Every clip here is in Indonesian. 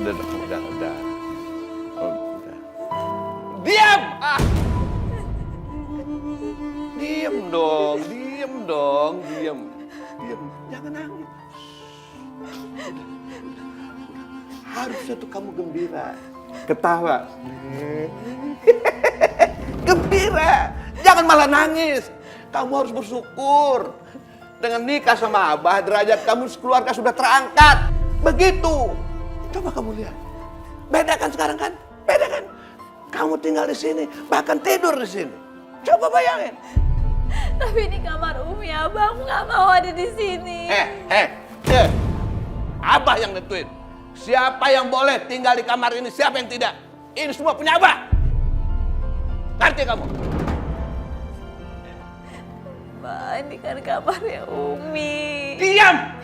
Udah. Oh, udah. Diam! Diam dong. Jangan nangis. Harusnya tuh kamu gembira. Ketawa. Gembira. Jangan malah nangis. Kamu harus bersyukur. Dengan nikah sama Abah, derajat kamu sekeluarga sudah terangkat. Begitu. Coba kamu lihat. Beda kan sekarang kan? Beda kan? Kamu tinggal di sini, bahkan tidur di sini. Coba bayangin. Tapi ini kamar Umi, Abah. Aku nggak mau ada di sini. Abah yang nentuin. Siapa yang boleh tinggal di kamar ini, siapa yang tidak. Ini semua punya Abah. Ngerti kamu? Mbak, ini kan kamarnya Umi. Diam!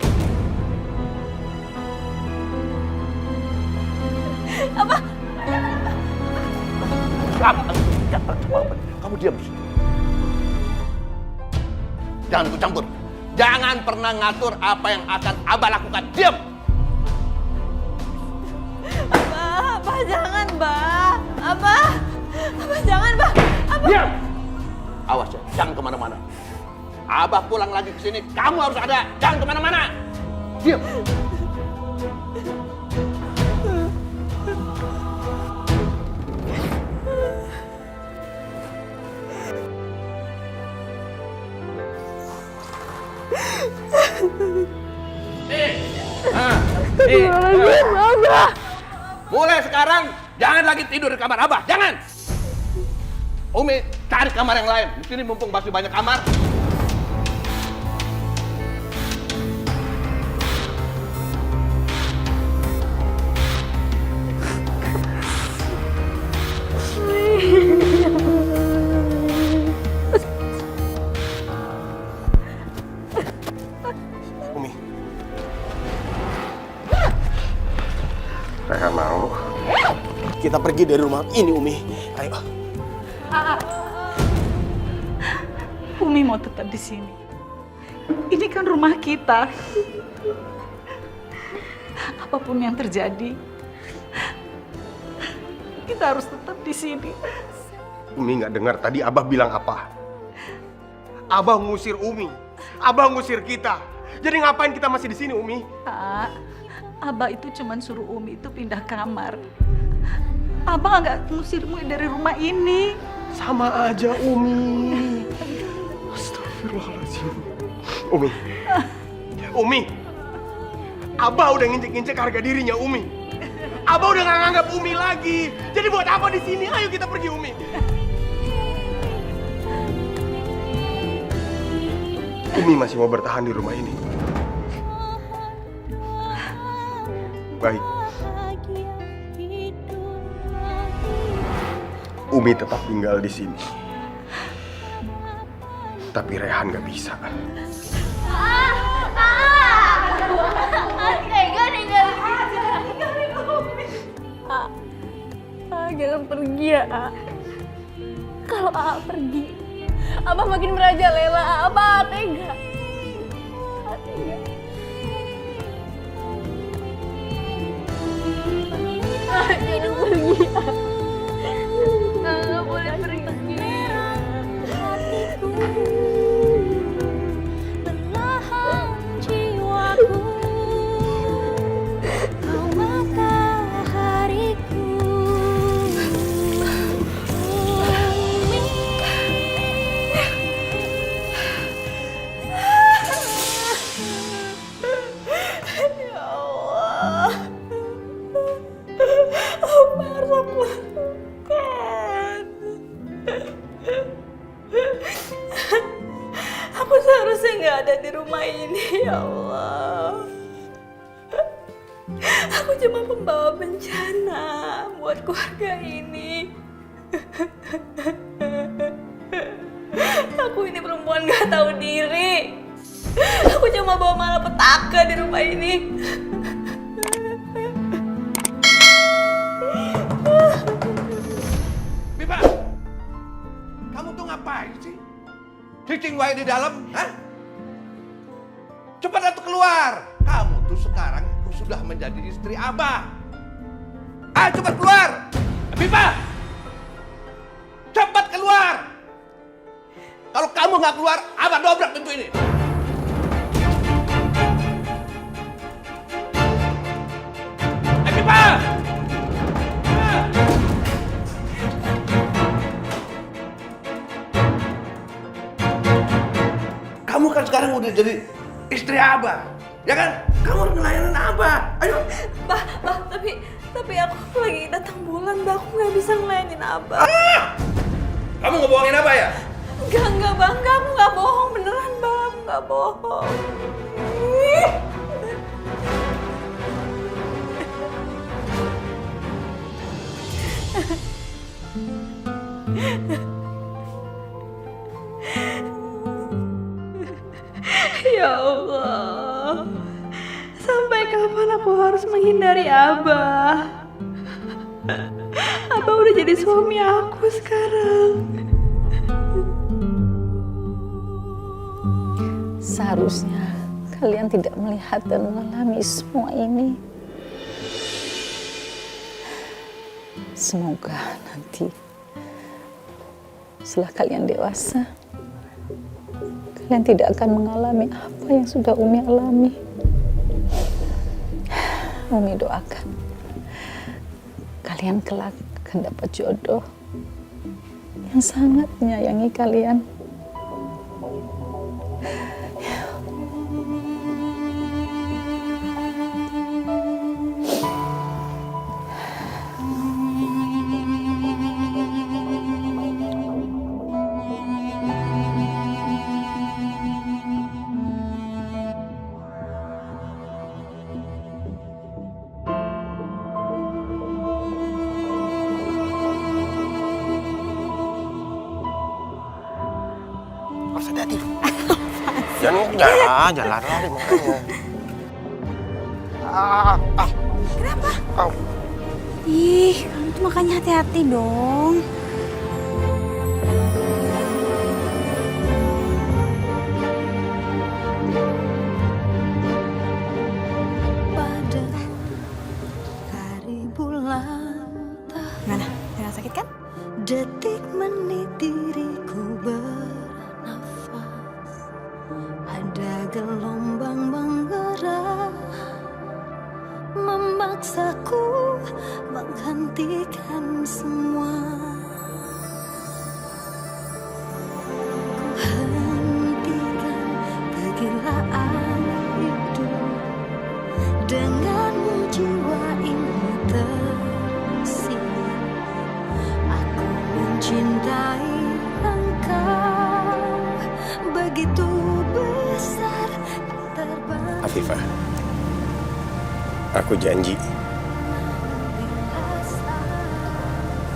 Abah. Kamu diam. Jangan ikut campur. Jangan pernah ngatur apa yang akan Abah lakukan. Diam! Abah jangan, Mbak. Abah jangan, Mbak. Abah. Diam! Awas ya, jangan kemana-mana. Abah pulang lagi ke sini, kamu harus ada. Jangan kemana-mana. Diam! Abah. Mulai sekarang, jangan lagi tidur di kamar Abah. Jangan! Umi, cari kamar yang lain. Di sini mumpung masih banyak kamar. Umi. Rehan mau. Kita pergi dari rumah ini, Umi. Ayo. Umi mau tetap di sini. Ini kan rumah kita. Apapun yang terjadi, kita harus tetap di sini. Umi nggak dengar tadi Abah bilang apa? Abah ngusir Umi. Abah ngusir kita. Jadi ngapain kita masih di sini, Umi? Pak, Abah itu cuman suruh Umi itu pindah kamar. Abah nggak ngusir Umi dari rumah ini. Sama aja, Umi. Astagfirullahaladzim. Umi. Umi. Abah udah nginjek-nginjek harga dirinya, Umi. Abah udah nggak nganggap Umi lagi. Jadi buat apa di sini? Ayo kita pergi, Umi. Umi masih mau bertahan di rumah ini. Baik. Umi tetap tinggal di sini. Tapi Rehan nggak bisa. Jangan pergi ya, Kalau pergi, Abah makin merajalela. Abah tega. Jangan pergi, nggak boleh pergi. Belahan jiwaku, kau matahariku. Ya Allah, apa harus aku lakukan? Aku seharusnya nggak ada di rumah ini, ya Allah. Aku cuma pembawa bencana buat keluarga ini. Aku ini perempuan nggak tahu diri. Aku cuma bawa malapetaka di rumah ini. Biba, kamu tuh ngapain sih? Cicing wae di dalam, hah? Cepat atuh keluar. Kamu tuh sekarang sudah menjadi istri Abah. Ayo cepat keluar! Afifah! Cepat keluar! Kalau kamu nggak keluar, Abah dobrak pintu ini. Afifah! Kamu kan sekarang udah jadi istri Abah, ya kan? Kamu harus ngelayanin Abah. Ayo. Bah, tapi aku lagi datang bulan, Bah. Aku nggak bisa ngelayanin Abah. Kamu ngebohongin Abah ya? Enggak, Bang. Enggak, aku nggak bohong. Beneran, Bang. Aku nggak bohong. Ya Allah. Sampai kapan aku harus menghindari Abah? Abah udah jadi suami aku sekarang. Seharusnya kalian tidak melihat dan mengalami semua ini. Semoga nanti setelah kalian dewasa, kalian tidak akan mengalami apa yang sudah Umi alami. Umi doakan kalian kelak akan dapat jodoh yang sangat menyayangi kalian. Harus hati-hati. Jangan lari makanya. Kenapa? Ih, kamu tuh makanya hati-hati dong. Pada hari bulan Gimana? Nggak sakit kan? detik menit diriku bernafas, ada gelombang menggerak memaksaku menghentikan semua. Ku hentikan kegilaan hidup dengan jiwa ini tersirat. Aku mencintai engkau begitu besar terbang. Afifah, aku janji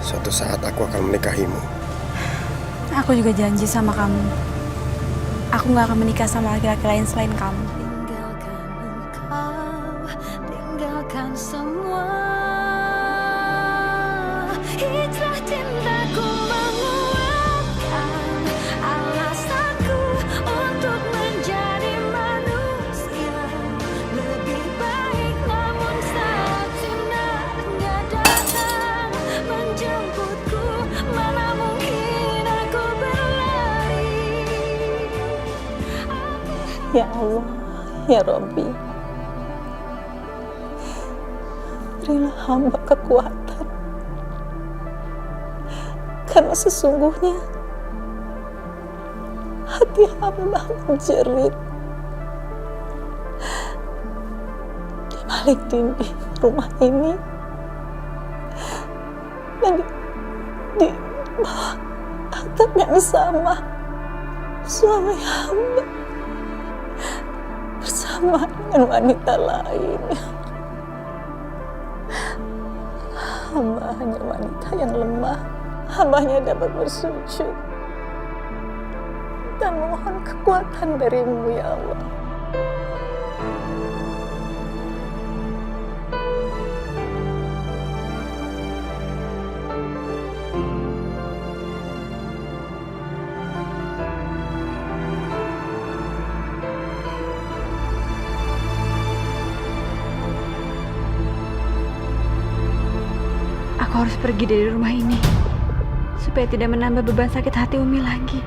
suatu saat aku akan menikahimu. Aku juga janji sama kamu. Aku nggak akan menikah sama laki-laki lain selain kamu. Tinggalkan engkau, tinggalkan semua. Hijrah cintaku menguatkan alasanku untuk menjadi manusia lebih baik. Namun saat sunatnya datang menjemputku, mana mungkin aku berlari. Ya Allah, ya Rabbi, berilah hamba kekuatan, karena sesungguhnya hati hamba menjerit di balik dinding rumah ini dan di bawah atap yang sama suami hamba bersama dengan wanita lain. Hamba hanya wanita yang lemah. Hamba hanya dapat bersujud dan mohon kekuatan darimu, ya Allah. Aku harus pergi dari rumah ini supaya tidak menambah beban sakit hati Umi lagi.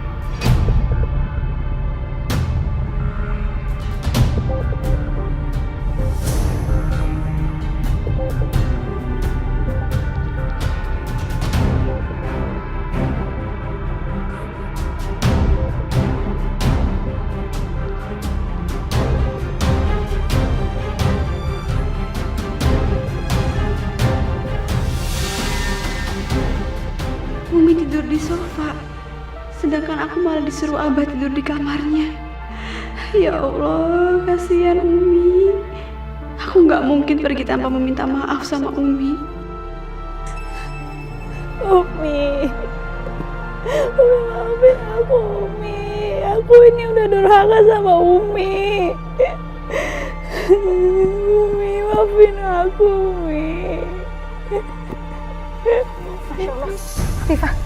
Umi tidur di sofa, sedangkan aku malah disuruh Abah tidur di kamarnya. Ya Allah, kasihan Umi. Aku nggak mungkin pergi tanpa meminta maaf sama Umi. Umi, maafin aku, Umi. Aku ini udah durhaka sama Umi. Umi, maafin aku, Umi. Masya Allah. Afifah,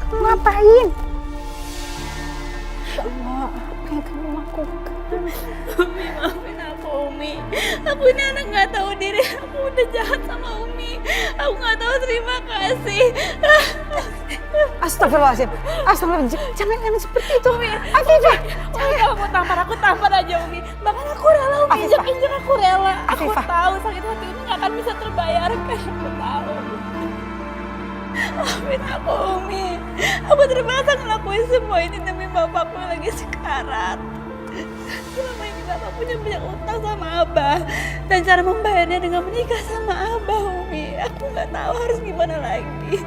kamu ngapain? Masya Allah, apa yang kamu lakukan? Umi, maafin aku, Umi. Aku ini anak nggak tahu diri. Aku udah jahat sama Umi. Aku nggak tahu terima kasih. Astagfirullahaladzim. Astagfirullahaladzim. Jangan seperti itu. Afifah, Umi, kalau mau tampar aja, Umi. Bahkan aku rela, Umi. Afifah. Injek aku rela. Aku Afifah. tahu sakit hati Umi nggak akan bisa terbayarkan. Aku tahu. Maafin aku, Umi. Aku terpaksa ngelakuin semua ini demi bapakku yang lagi sekarat. Selama ini bapak punya banyak utang sama Abah. Dan cara membayarnya dengan menikah sama Abah, Umi. Aku nggak tahu harus gimana lagi.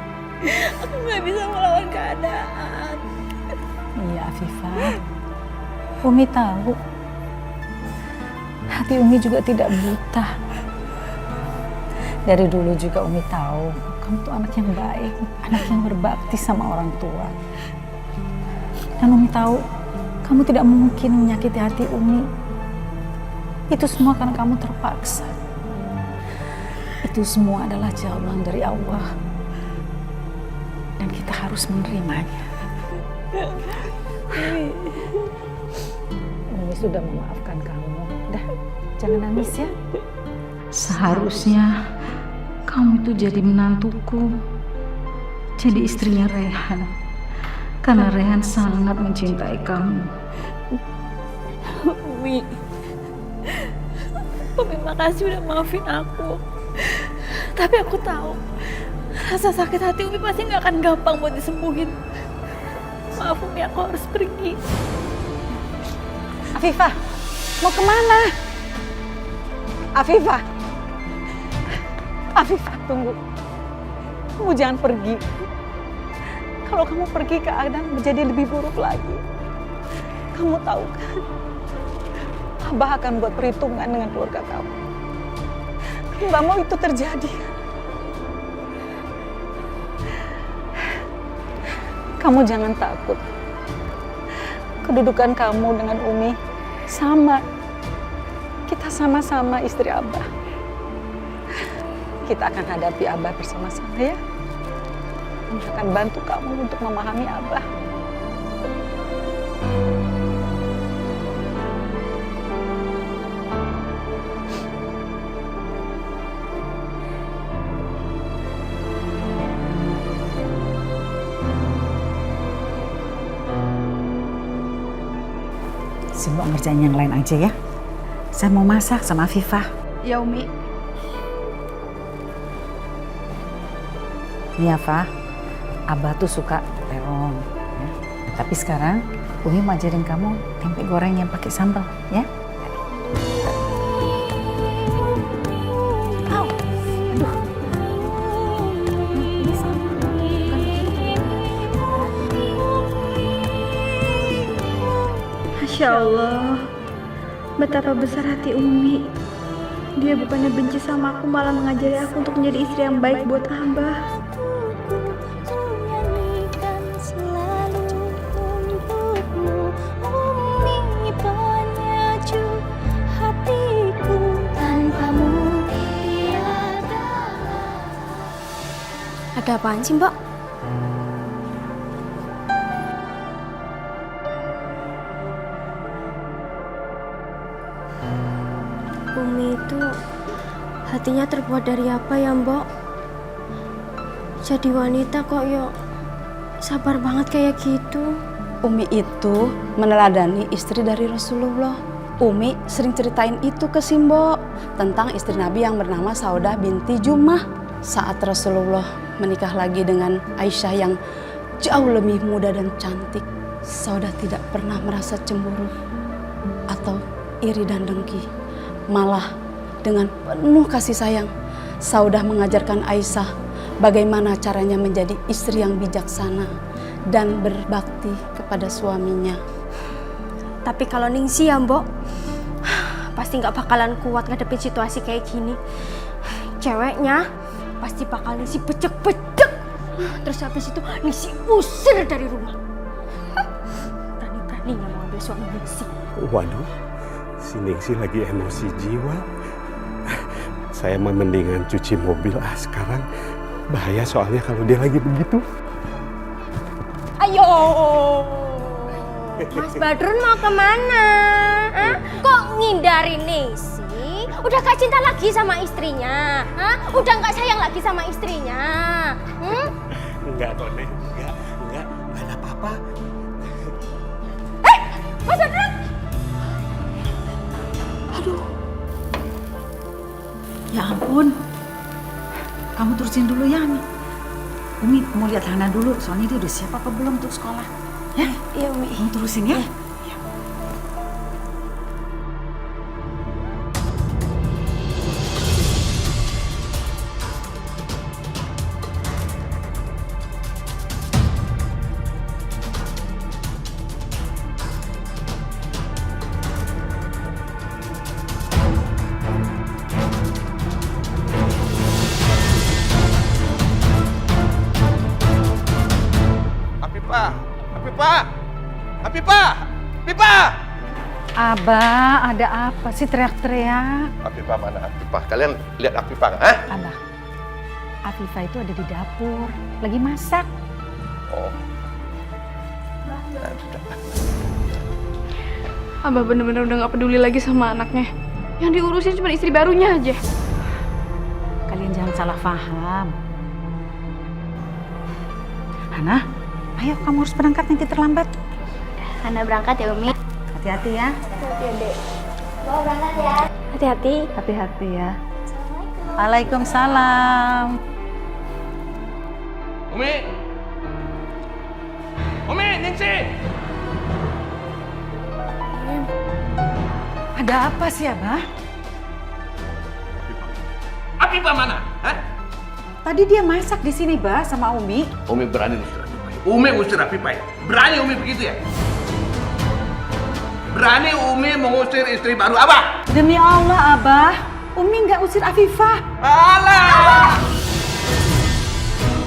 Aku nggak bisa melawan keadaan. Iya Afifah, Umi tahu hati Umi juga tidak buta. Dari dulu juga Umi tahu kamu tuh anak yang baik, anak yang berbakti sama orang tua. Dan Umi tahu kamu tidak mungkin menyakiti hati Umi. Itu semua karena kamu terpaksa. Itu semua adalah jawaban dari Allah. Dan kita harus menerimanya. Umi sudah memaafkan kamu. Udah, jangan nangis ya. Seharusnya kamu itu jadi menantuku, jadi istrinya Rehan. Karena Rehan sangat mencintai kamu. Umi, makasih udah maafin aku. Tapi aku tahu rasa sakit hati Umi pasti nggak akan gampang buat disembuhin. Maaf Umi, aku harus pergi. Afifah, mau kemana? Afifah, Afifah tunggu. Kamu jangan pergi. Kalau kamu pergi keadaan menjadi lebih buruk lagi. Kamu tahu kan, Abah akan buat perhitungan dengan keluarga kamu. Kamu gak mau itu terjadi. Kamu jangan takut. Kedudukan kamu dengan Umi sama. Kita sama-sama istri Abah. Kita akan hadapi Abah bersama-sama ya. Umi akan bantu kamu untuk memahami Abah. Sibuk ngerjain yang lain aja ya. Saya mau masak sama Afifah. Ya Umi. Iya, Fah. Abah tuh suka terong. Ya. Tapi sekarang Umi mau ajarin kamu tempe goreng yang pakai sambal, ya. Au, aduh. Ini sambal. Masya Allah, betapa besar hati Umi. Dia bukannya benci sama aku, malah mengajari aku untuk menjadi istri yang baik buat Abah. Nyanyikan selalu untukmu, Umi penyaju hatiku. Tanpamu tiada. Ada apaan sih, Mbak? Umi itu hatinya terbuat dari apa ya, Mbok? jadi wanita kok yo sabar banget kayak gitu. Umi itu meneladani istri dari Rasulullah. Umi sering ceritain itu ke Simbo tentang istri Nabi yang bernama Saudah binti Jumah. Saat Rasulullah menikah lagi dengan Aisyah yang jauh lebih muda dan cantik, Saudah tidak pernah merasa cemburu atau iri dan dengki. Malah dengan penuh kasih sayang, Saudah mengajarkan Aisyah bagaimana caranya menjadi istri yang bijaksana dan berbakti kepada suaminya. Tapi kalau Ningsih ya Mbok, pasti nggak bakalan kuat ngadepin situasi kayak gini. Ceweknya pasti bakal Ningsih becek-becek. Terus habis itu Ningsih usir dari rumah. Berani-beraninya mau ambil suami Ningsih. Waduh, si Ningsih lagi emosi jiwa. Saya mah mendingan cuci mobil sekarang. Bahaya soalnya kalau dia lagi begitu. Ayo, Mas Badrun mau kemana? Hah? Kok ngindarin Ningsih? Udah gak cinta lagi sama istrinya? Hah? Udah gak sayang lagi sama istrinya? Enggak kok, Nek. Enggak ada apa-apa. Mas Badrun! Aduh. Ya ampun. Kamu terusin dulu ya, Ami. Umi mau lihat Hana dulu, soalnya dia udah siap apa belum untuk sekolah. Ya? Iya, Umi. Kamu terusin ya. Afifah! Abah, ada apa sih teriak-teriak? Afifah mana Afifah? Kalian lihat Afifah nggak? Abah, Afifah itu ada di dapur, lagi masak. Oh. Abah bener-bener udah gak peduli lagi sama anaknya. Yang diurusin cuma istri barunya aja. Kalian jangan salah paham. Hana, ayo kamu harus berangkat nanti terlambat. Hana berangkat ya, Umi. Hati-hati ya. Hati-hati, Dek. Bawa berangkat ya. Hati-hati. Hati-hati ya. Waalaikumsalam. Umi, Ningsih! Ada apa sih, Abah? Afifah mana? Hah? Tadi dia masak di sini, Bah, sama Umi. Umi berani usir Afifah. Umi usir Afifah ya? Berani Umi begitu ya? Berani Umi mengusir istri baru Abah? Demi Allah, Abah, Umi nggak usir Afifah. Alah!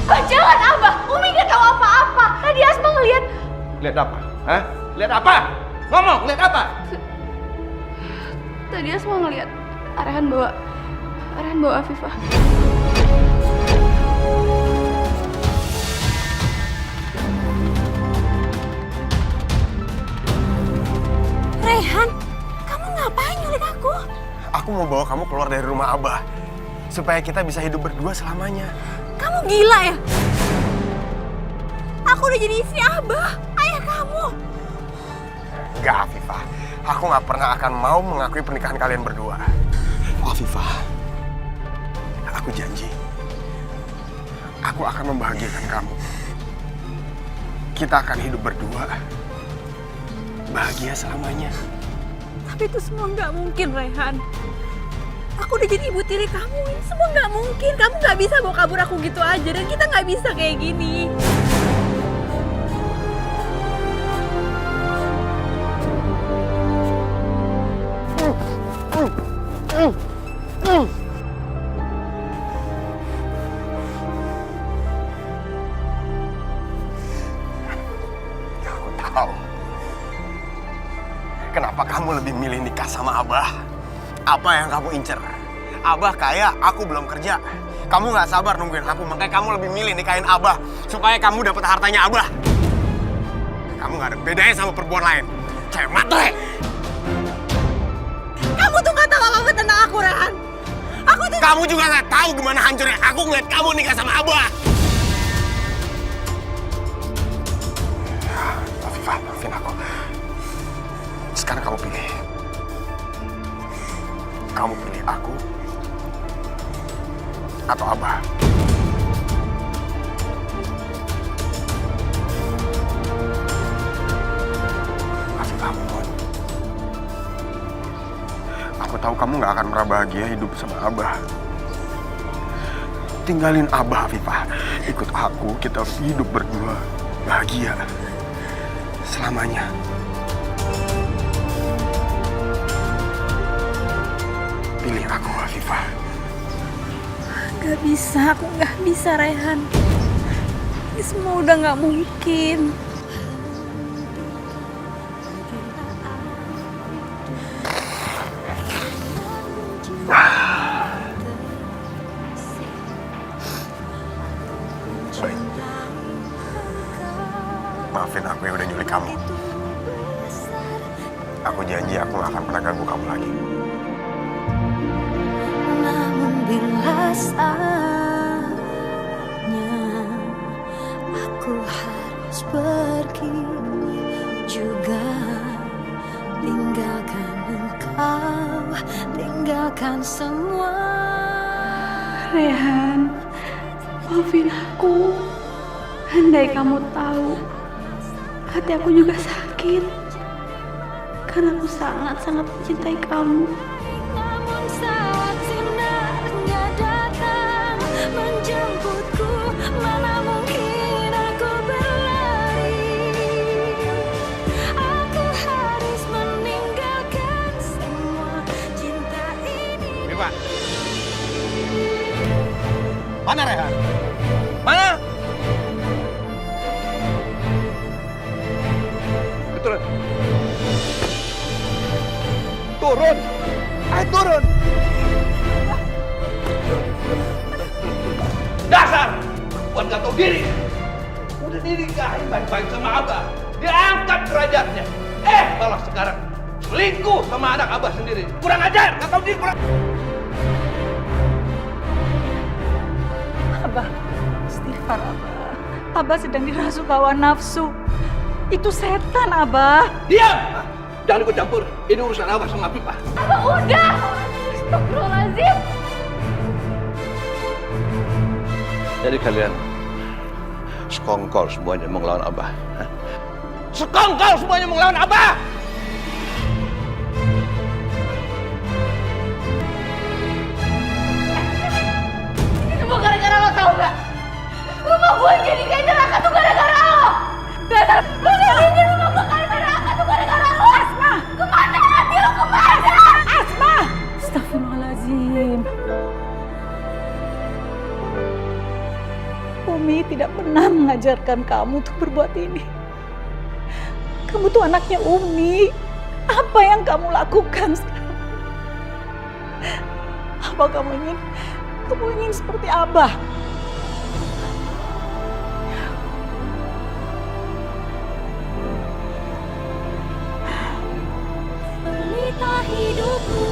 Oh, jangan, Abah. Umi nggak tahu apa-apa. Tadi Asma ngeliat. Lihat apa? Hah? Lihat apa? Ngomong, lihat apa? Tadi Asma ngeliat Arhan bawa Afifah. Rehan, kamu ngapain nyulik aku? Aku mau bawa kamu keluar dari rumah Abah. Supaya kita bisa hidup berdua selamanya. Kamu gila ya? Aku udah jadi istri Abah, ayah kamu. Enggak, Afifah. Aku gak pernah akan mau mengakui pernikahan kalian berdua. Afifah, aku janji. Aku akan membahagiakan kamu. Kita akan hidup berdua. Bahagia selamanya. Tapi itu semua nggak mungkin, Rehan. Aku udah jadi ibu tiri kamu. Ini semua nggak mungkin. Kamu nggak bisa bawa kabur aku gitu aja. Dan kita nggak bisa kayak gini. Aku tahu. Kenapa kamu lebih milih nikah sama Abah? Apa yang kamu incer? Abah kaya, aku belum kerja. Kamu gak sabar nungguin aku, makanya kamu lebih milih nikahin Abah supaya kamu dapat hartanya Abah. Kamu gak ada bedanya sama perempuan lain. Cewek matre! Kamu tuh nggak tahu apa-apa tentang aku, Rehan. Aku tuh... Kamu juga gak tahu gimana hancurnya aku ngeliat kamu nikah sama Abah. maafin aku. Sekarang kamu pilih. Kamu pilih aku atau Abah? Afifah, ampun. Aku tahu kamu gak akan pernah bahagia hidup sama Abah. Tinggalin Abah, Afifah. Ikut aku, kita hidup berdua bahagia selamanya. Pilih aku, Afifah. Gak bisa, aku gak bisa, Rehan. Ini semua udah gak mungkin. Baik. Maafin aku yang udah nyulik kamu. Aku janji aku gak akan pernah ganggu kamu lagi. Namun bila saatnya aku harus pergi juga, tinggalkan engkau, tinggalkan semua. Rehan, maafin aku. Andai kamu tahu, hati aku juga sakit. Karena aku sangat-sangat mencintai kamu. Namun saat sinarnya datang menjemputku, mana mungkin aku berlari. Aku harus meninggalkan semua cinta ini. Pak. Mana Rehan? Mana? Turun. Turun. Ayo turun. Dasar! Buat gak tahu diri. Udah dinikahin baik-baik sama Abah. Diangkat derajatnya. Malah sekarang selingkuh sama anak Abah sendiri. Kurang ajar, gak tahu diri kurang. Abah, istighfar Abah. Abah sedang dirasuk hawa nafsu. Itu setan, Abah. Diam! Jangan ikut campur. Ini urusan Abah sama Afifah. Abah udah! Astagfirullahaladzim! Jadi kalian sekongkol semuanya mau ngelawan Abah. Hah? Sekongkol semuanya mau ngelawan Abah! Ini semua gara-gara lo, tau gak? Rumah gue jadi kayak neraka tuh gara-gara lo! Dasar lo gak bikin rumah gue kayak neraka tuh gara-gara lo! Asma! Kemana hati lo, kemana? Asma! Astagfirullahaladzim. Umi tidak pernah mengajarkan kamu untuk berbuat ini. Kamu tuh anaknya Umi. Apa yang kamu lakukan sekarang? Apa kamu ingin seperti Abah? Pelita hidupku.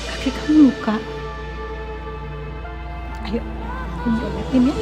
Kaki kamu luka. Ayo, Umi obatin ya.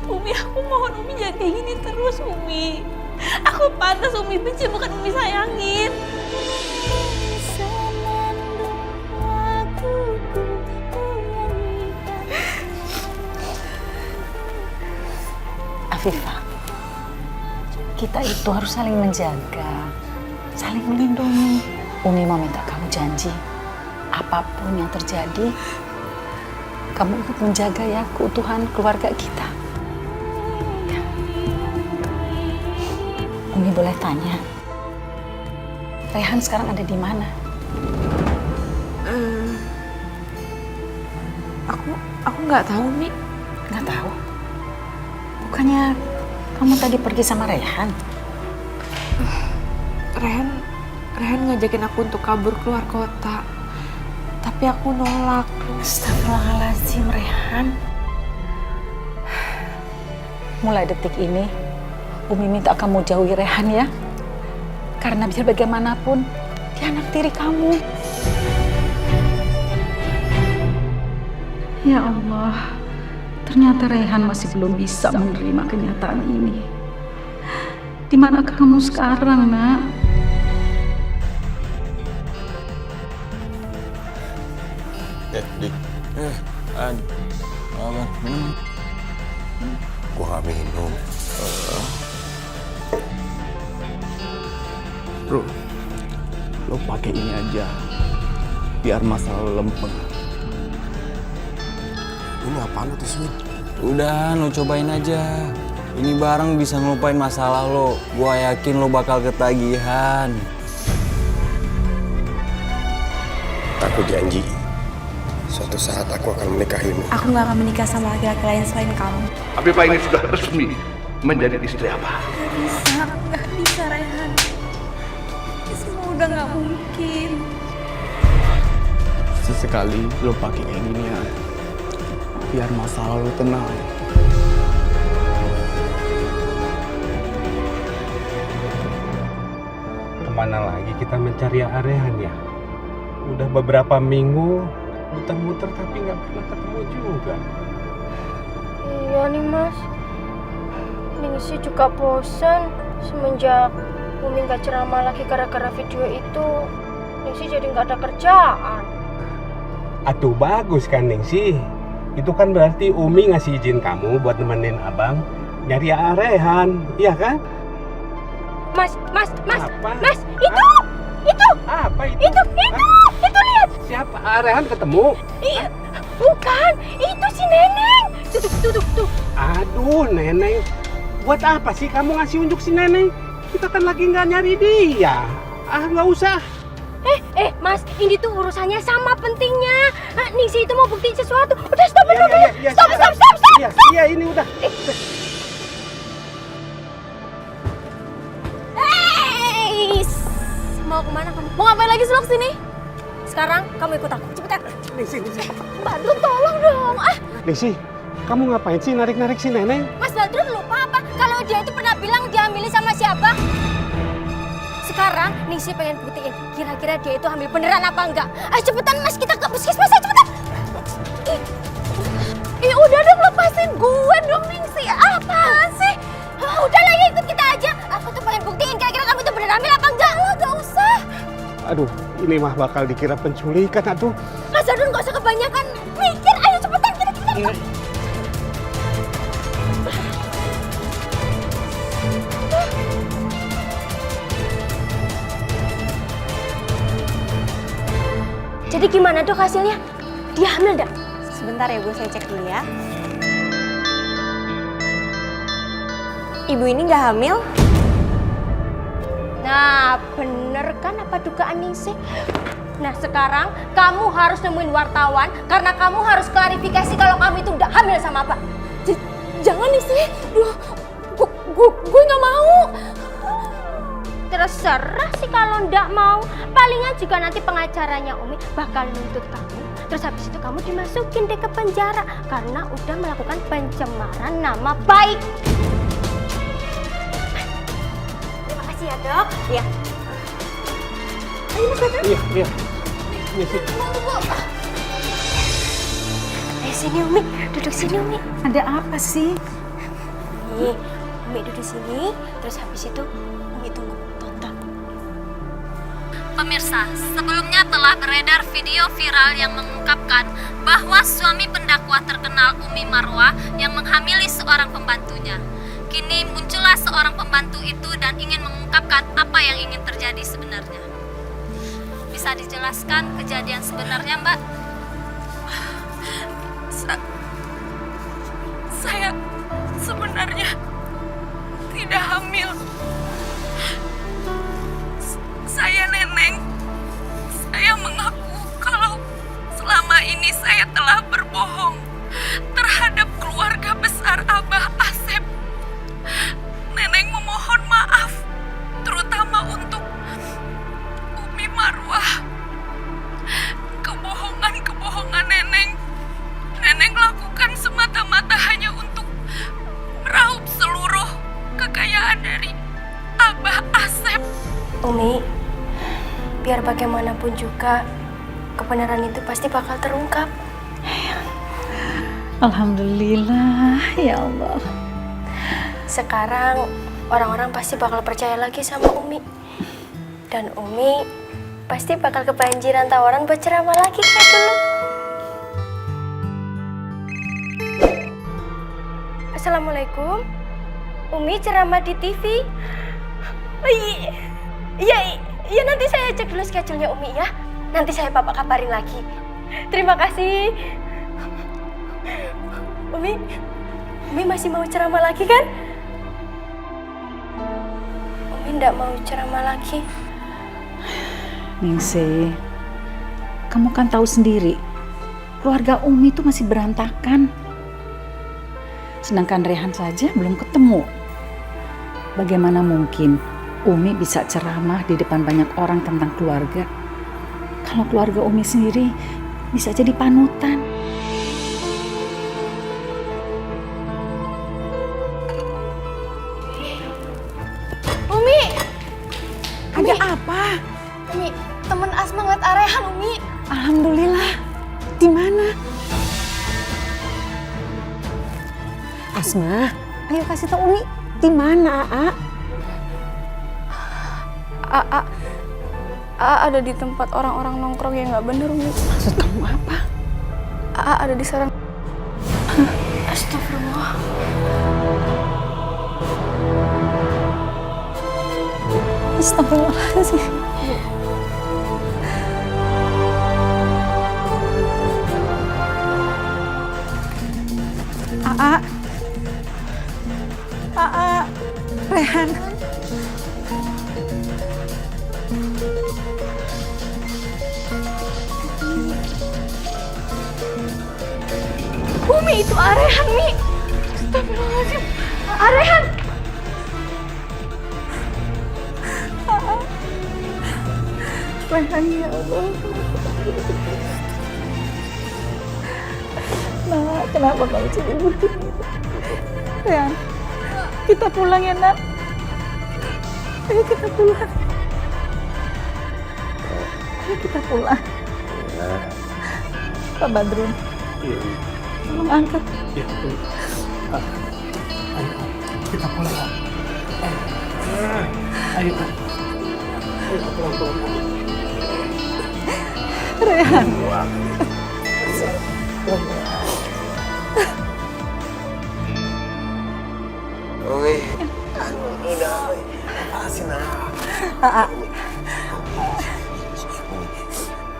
Umi, aku mohon Umi jangan kayak gini terus, Umi. Aku pantas Umi benci, bukan Umi sayangin. Afifah, kita itu harus saling menjaga, saling melindungi. Umi mau minta kamu janji, apapun yang terjadi, kamu ikut menjaga ya keutuhan keluarga kita. Ya. Umi boleh tanya, Rehan sekarang ada di mana? Aku nggak tahu, Mi. Nggak tahu. Bukannya kamu tadi pergi sama Rehan? Rehan ngajakin aku untuk kabur keluar kota. Tapi aku nolak. Astagfirullahaladzim, Rehan. Mulai detik ini, Umi minta kamu jauhi Rehan ya. Karena biar bagaimanapun, dia anak tiri kamu. Ya Allah, ternyata Rehan masih belum bisa menerima kenyataan ini. Di mana kamu sekarang, Nak? Dik. Minum. Gua gak minum. Bro, lo pakai ini aja, biar masalah lo lempeng. Ini apaan lo Tismin? Udah, lo cobain aja. Ini barang bisa ngelupain masalah lo. Gua yakin lo bakal ketagihan. Aku janji, suatu saat aku akan menikahimu. Aku nggak akan menikah sama laki-laki lain selain kamu. Afifah ini sudah resmi menjadi istri Abah. Nggak bisa Rehan. Semua udah nggak mungkin. Sesekali lo pakai kayak gini ya, biar masalah lo tenang. Kemana lagi kita mencari Rehan ya? Udah beberapa minggu muter-muter tapi nggak pernah ketemu juga. Iya nih Mas, Ningsih juga bosan semenjak Umi nggak ceramah lagi gara-gara video itu. Ningsih jadi nggak ada kerjaan. Atuh bagus kan Ningsih. Itu kan berarti Umi ngasih izin kamu buat nemenin abang nyari Rehan, iya kan? Mas, Apa? Mas, itu! Apa itu? Itu lihat! Siapa? Rehan ketemu? Iya, bukan, itu si Neneng. Tuh. Aduh, Neneng. Buat apa sih kamu ngasih unjuk si Neneng? Kita kan lagi nggak nyari dia. Nggak usah. Mas, ini tuh urusannya sama pentingnya. Ningsih itu mau buktiin sesuatu. Udah, stop. Stop. Iya, ini udah. Mau kemana kamu? Mau ngapain lagi selok sini? Sekarang kamu ikut aku, cepetan. Ningsih. Badrun tolong dong. Ningsih, kamu ngapain sih narik-narik si Neneng? Mas Badrun lupa apa? Kalau dia itu pernah bilang dia hamilin sama siapa? Sekarang Ningsih pengen buktiin kira-kira dia itu hamil beneran apa enggak. Ayo cepetan Mas, kita ke puskesmas aja cepetan. Udah dong, lepasin gue dong Ningsih. Apaan sih? Udahlah ya, ikut kita aja. Aku tuh pengen buktiin kira-kira kamu tuh beneran hamil apa enggak. Lo gak usah. Aduh, ini mah bakal dikira penculikan atuh. Mas Badrun gak usah kebanyakan mikir. Ayo cepetan kita. Jadi gimana dok hasilnya? Dia hamil enggak? Sebentar ya Bu, saya cek dulu ya. Ibu ini nggak hamil? Nah, bener kan apa dugaan Ningsih? Nah, sekarang kamu harus nemuin wartawan karena kamu harus klarifikasi kalau kamu itu udah hamil sama apa. Jangan Ningsih, gue nggak mau. Terserah sih kalau nggak mau. Palingan juga nanti pengacaranya Umi bakal nuntut kamu. Terus habis itu kamu dimasukin deh ke penjara karena udah melakukan pencemaran nama baik. Terima kasih ya dok. Iya. Ayo Mas Badrun. Iya. Ningsih. Ayo sini Umi, duduk sini Umi. Ada apa sih? Nih, Umi duduk sini. Terus habis itu Umi tunggu tonton. Pemirsa, sebelumnya telah beredar video viral yang mengungkapkan bahwa suami pendakwa terkenal Umi Marwah yang menghamili seorang pembantunya. Kini muncullah seorang pembantu itu dan ingin mengungkapkan apa yang ingin terjadi sebenarnya. Bisa dijelaskan kejadian sebenarnya, Mbak? Saya sebenarnya tidak hamil. Saya Neneng. Saya mengaku kalau selama ini saya telah berbohong terhadap keluarga besar Abah Asep. Neneng memohon maaf, terutama untuk kecelakaan dari Abah Asep. Umi, biar bagaimanapun juga kebenaran itu pasti bakal terungkap. Alhamdulillah, ya Allah. Sekarang orang-orang pasti bakal percaya lagi sama Umi. Dan Umi pasti bakal kebanjiran tawaran buat ceramah lagi kayak dulu. Assalamualaikum. Umi ceramah di TV. Iya, nanti saya cek dulu schedule-nya Umi ya. Nanti saya Bapak kabarin lagi. Terima kasih. Umi masih mau ceramah lagi kan? Umi nggak mau ceramah lagi. Ningsih, kamu kan tahu sendiri, keluarga Umi itu masih berantakan. Sedangkan Rehan saja belum ketemu. Bagaimana mungkin Umi bisa ceramah di depan banyak orang tentang keluarga, kalau keluarga Umi sendiri bisa jadi panutan? Umi! Ada apa? Umi, temen Asma ngeliat Rehan, Umi. Alhamdulillah. Di mana? Asma, ayo kasih tau Umi, di mana Aa ada di tempat orang-orang nongkrong yang nggak bener, Umi. Maksud kamu apa? Aa ada di sarang. Astagfirullah. Astagfirullahaladzim. Rehan. Umi, itu Rehan, Mi. Astagfirullahaladzim. Rehan. Rehan, ya Allah. Nak, kenapa kamu jadi begini? Rehan, kita pulang ya, Nak. Ayo kita pulang. Ayo kita pulang. Pak Badrun, tolong angkat. Ayo, kita pulang. Ayo, pulang. Rehan. Umi, udah, apa sih nak?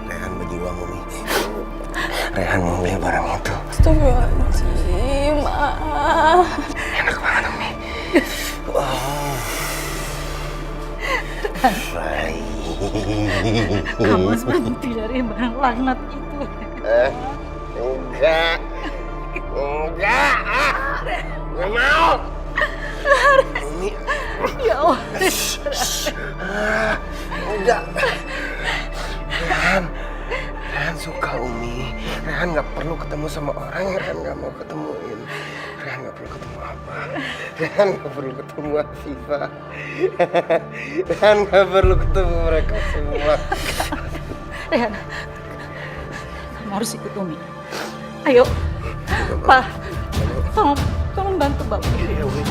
Rehan berjuang, Umi. Rehan mau beli barang itu. Astagfirullahaladzim, Enak banget, Umi. Wow. Baik. Kamu harus berhenti dari barang laknat itu. Enggak. Nggak mau. Umi. Ya Allah. Udah. Rehan suka Umi. Rehan nggak perlu ketemu sama orang yang Rehan nggak mau ketemuin. Rehan nggak perlu ketemu apa. Rehan nggak perlu ketemu Afifah. Rehan nggak perlu ketemu mereka semua. Rehan, kamu harus ikut Umi. Ayo, Pak, tolong bantu Bapak. Iya, Umi.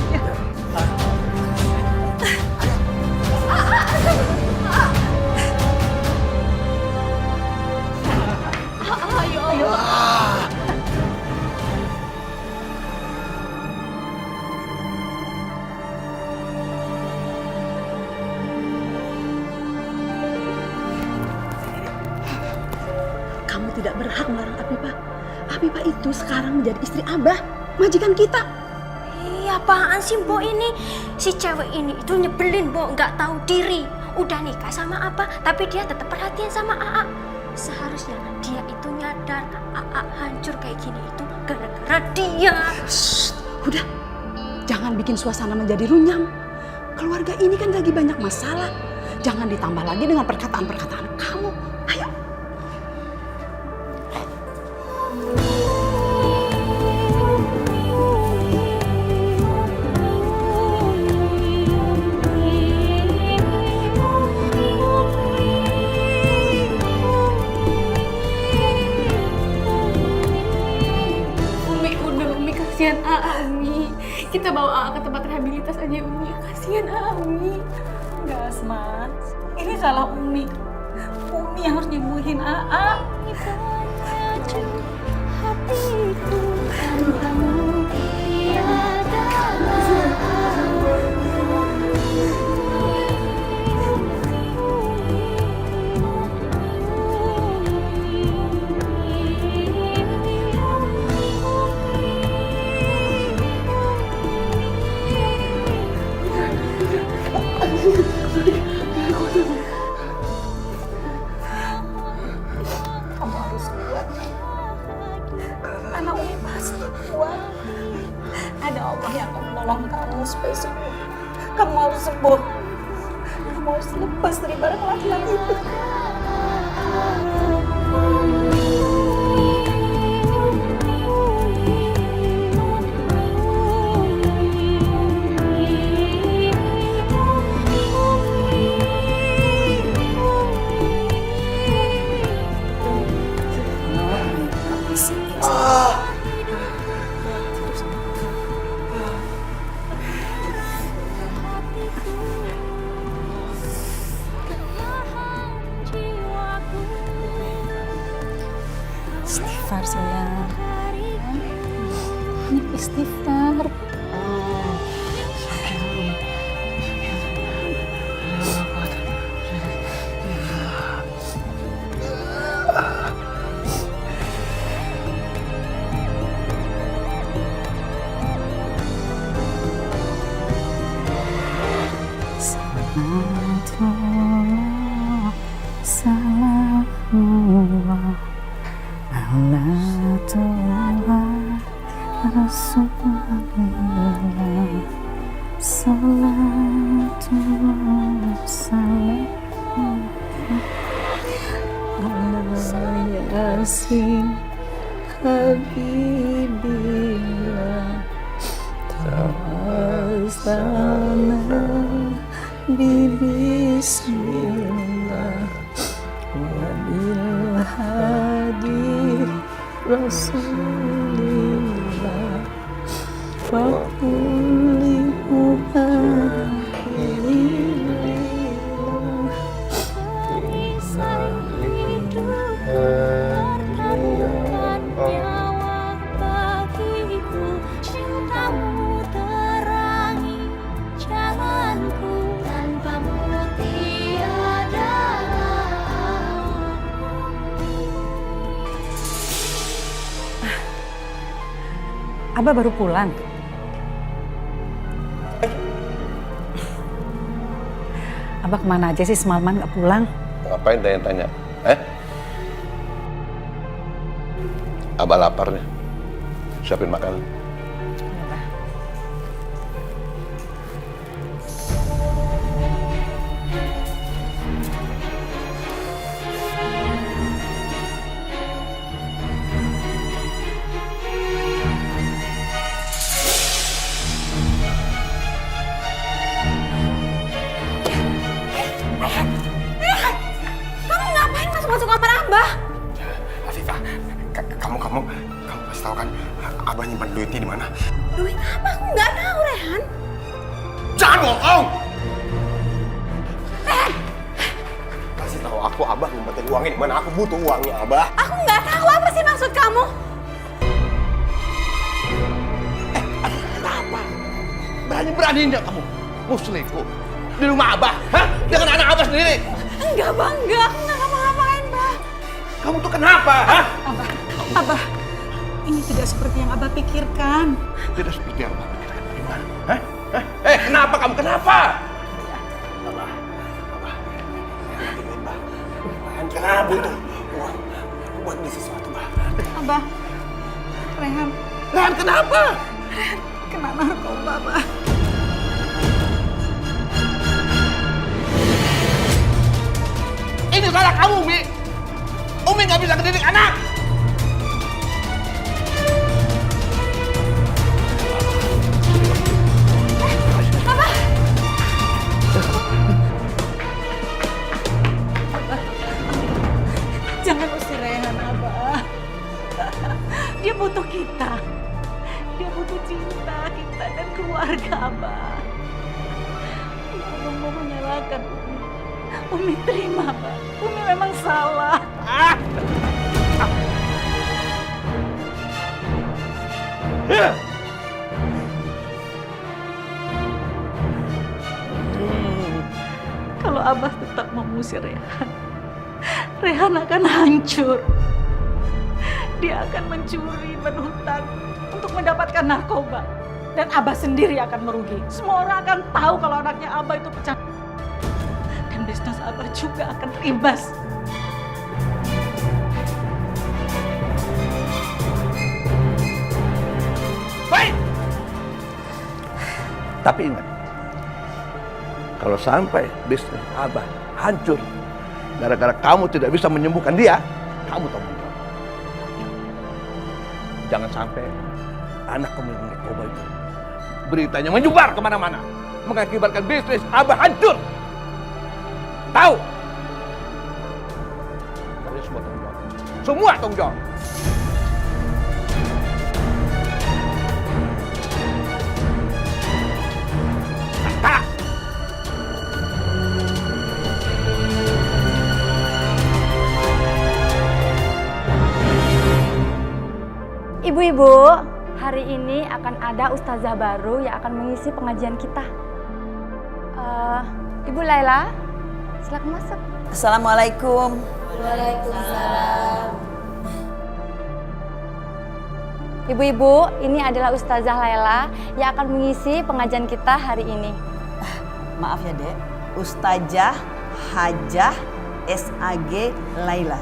Ayo. Kamu tidak berhak melarang Afifah. Afifah itu sekarang menjadi istri Abah, majikan kita. Iya, apaan sih Mbok ini? Si cewek ini itu nyebelin, Mbok, nggak tahu diri. Udah nikah sama Abah, tapi dia tetap perhatian sama Aa. Seharusnya dia itu nyadar Aa hancur kayak gini itu gara-gara dia. Udah, jangan bikin suasana menjadi runyam. Keluarga ini kan lagi banyak masalah. Jangan ditambah lagi dengan perkataan-perkataan kamu. Ayo. stabilitas aja Umi. Kasihan Ami. Enggak, Asma. Ini salah Umi. Umi yang harus nyembuhin Aa. Hatiku tanpamu tiada. Kamu harus kuat. Anak Umi pasti kuat. Ada Allah yang akan menolong kamu supaya sembuh. Kamu harus sembuh. Kamu harus lepas dari barang laki-laki itu. Istighfar sayang. Banyak istighfar. Salamullah ala Tuhan Rasulullah, salatullah salam ala Yasin Habibillah Tawassalna Bismillah wabil hadi Rasulillah wa kulli Abah baru pulang. Abah kemana aja sih semalaman nggak pulang? Ngapain tanya-tanya? Abah lapar nih. Siapin makan. Masuk kamar Abah. Afifah, kamu pasti tahu kan Abah nyimpan duitnya di mana? Duit apa? Aku nggak tahu, Rehan. Jangan bohong. Rehan, kasih tahu aku Abah nyimpan uangnya di mana? Aku butuh uangnya Abah. Aku nggak tahu apa sih maksud kamu. Kenapa? Berani-beraninya kamu mau selingkuh di rumah Abah? Hah? Dengan anak Abah sendiri? Enggak, Bang. Enggak. Aku nggak ngapa-ngapain, Bang. Kamu tuh kenapa? Hah? Abah, ini tidak seperti yang Abah pikirkan. Tidak seperti yang Abah pikirkan bagaimana? Hah? Kenapa kamu? Kenapa? Abah. Kenapa butuh uang buat beli sesuatu, Bah? Abah, Rehan kenapa? kena narkoba, Abah. Ini salah kamu, Umi. Umi nggak bisa ngedidik anak. Jangan usir Rehan, Abah. Dia butuh kita. Dia butuh cinta kita dan keluarga, Abah. Umi terima, Pak. Umi memang salah. Kalau Abah tetap mengusir Rehan, Rehan akan hancur. Dia akan mencuri, berhutang untuk mendapatkan narkoba. Dan Abah sendiri akan merugi. Semua orang akan tahu kalau anaknya Abah itu pecah. Dan bisnis Abah juga akan terimbas. Baik. Tapi ingat, kalau sampai bisnis Abah hancur gara-gara kamu tidak bisa menyembuhkan dia, kamu tanggung jawab. Jangan sampai anak kamu yang narkoba itu beritanya menyebar kemana-mana, mengakibatkan bisnis Abah hancur. Tahu? Kalian semua tanggung jawab. Semua tanggung jawab. Ibu-ibu, hari ini akan ada ustazah baru yang akan mengisi pengajian kita. Ibu Laila, silakan masuk. Assalamualaikum. Waalaikumsalam. Ibu-ibu, ini adalah ustazah Laila yang akan mengisi pengajian kita hari ini. Maaf ya, Dek. Ustazah Hajah SAG Laila.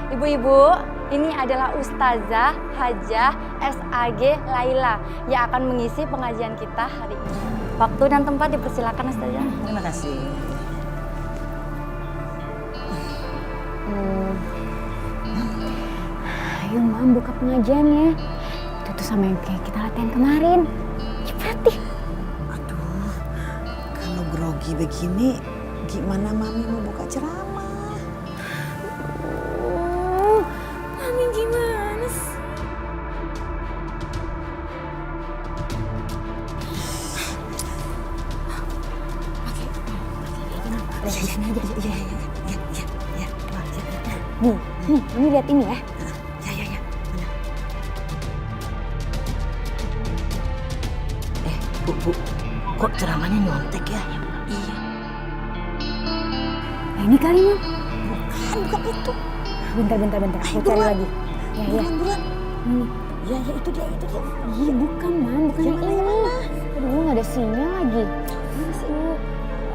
Ibu-ibu, ini adalah Ustazah Hajah SAG Laila yang akan mengisi pengajian kita hari ini. Waktu dan tempat dipersilakan, Ustazah. Terima kasih. Ayo, Mam, buka pengajiannya. Itu tuh sama yang kayak kita latihan kemarin. Cepat deh. Aduh, kalau grogi begini, gimana Mami mau buka ceramah? Mami gimana sih? Sini aja. Iya. Nih, ini lihat ini ya. Ya. Bu, kok ceramahnya nyontek ya? Iya. Nah, ini kali, Mam. Bukan itu. Bentar. Aku cari lagi. Ya. Buruan. Ini. Ya, itu dia. Iya, bukan, Mam. Bukan yang ini. Aduh, nggak ada sinyal lagi. Mana sih?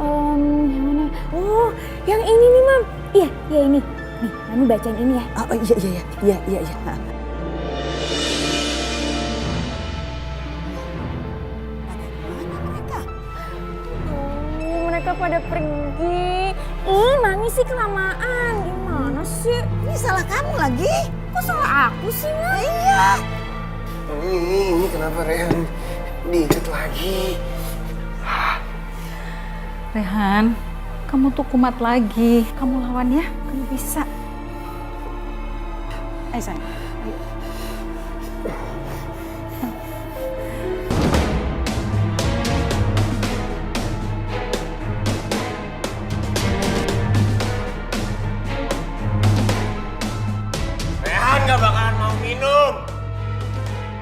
Yang mana? Oh, yang ini nih, Mam. Iya, ini. Nih, Mami bacain ini ya. Oh, iya. Mereka pada pergi. Mami sih kelamaan. Gimana sih? Ini salah kamu lagi. Kok salah aku sih, Mam? Iya. Ini kenapa Rehan diikat lagi? Rehan, kamu tuh kumat lagi. Kamu lawan ya, kamu bisa. Ayo sayang, ayo. Rehan gak bakalan mau minum.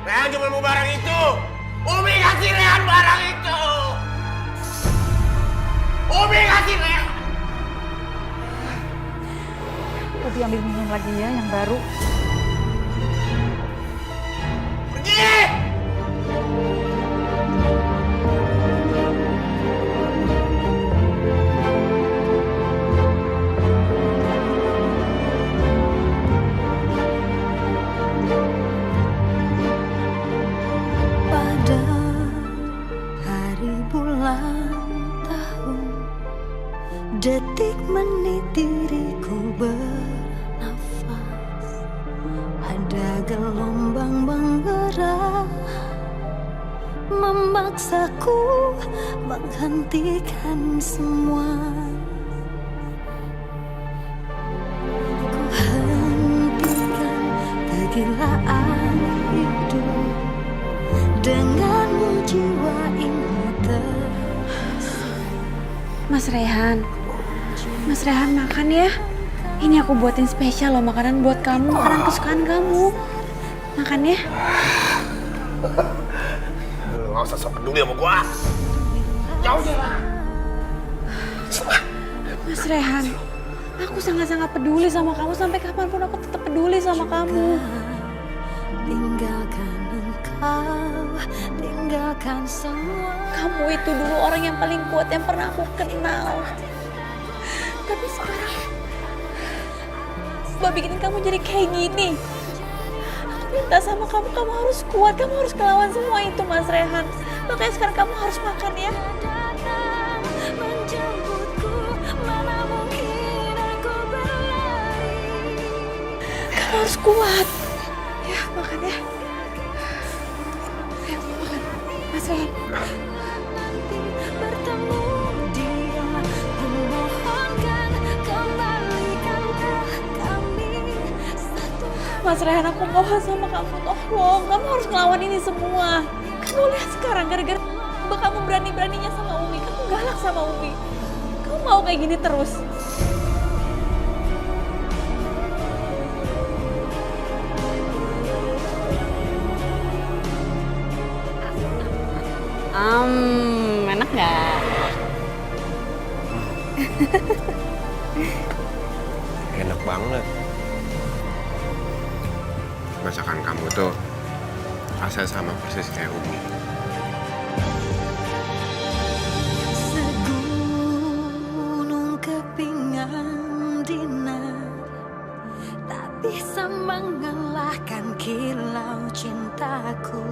Rehan cuma mau barang itu. Umi kasih Rehan barang itu. Umi kasih Rehan. Udah ambil minum lagi ya, yang baru. Pergi! Pada hari bulan tahun, detik menit diriku bernafas, ada gelombang menggerak memaksaku menghentikan semua. Ku hentikan kegilaan hidup, denganmu jiwa ini terasa. Mas Rehan makan ya. Ini aku buatin spesial loh makanan buat kamu, makanan kesukaan kamu. Makan ya. Lu gak usah sok peduli sama gua. Jauh jalan. Mas Rehan, aku sangat-sangat peduli sama kamu. Sampai kapanpun aku tetap peduli sama kamu. Tinggalkan engkau, tinggalkan semua. Kamu itu dulu orang yang paling kuat yang pernah aku kenal. Tapi sekarang Mbak bikin kamu jadi kayak gini. Aku minta sama kamu, kamu harus kuat, kamu harus ngelawan semua itu, Mas Rehan. Makanya sekarang kamu harus makan ya. Kamu harus kuat. Ya, makan ya. Ayo, makan. Mas Rehan. Mas Rehan, aku mohon sama kamu, tolong. Kamu harus ngelawan ini semua. Kamu lihat sekarang, gara-gara kamu berani-beraninya sama Umi. Kamu galak sama Umi. Kamu mau kayak gini terus? Enak nggak? Enak banget. Masakan kamu tuh rasanya sama persis kayak Umi. Segunung kepingan dinar tak bisa mengalahkan kilau cintaku.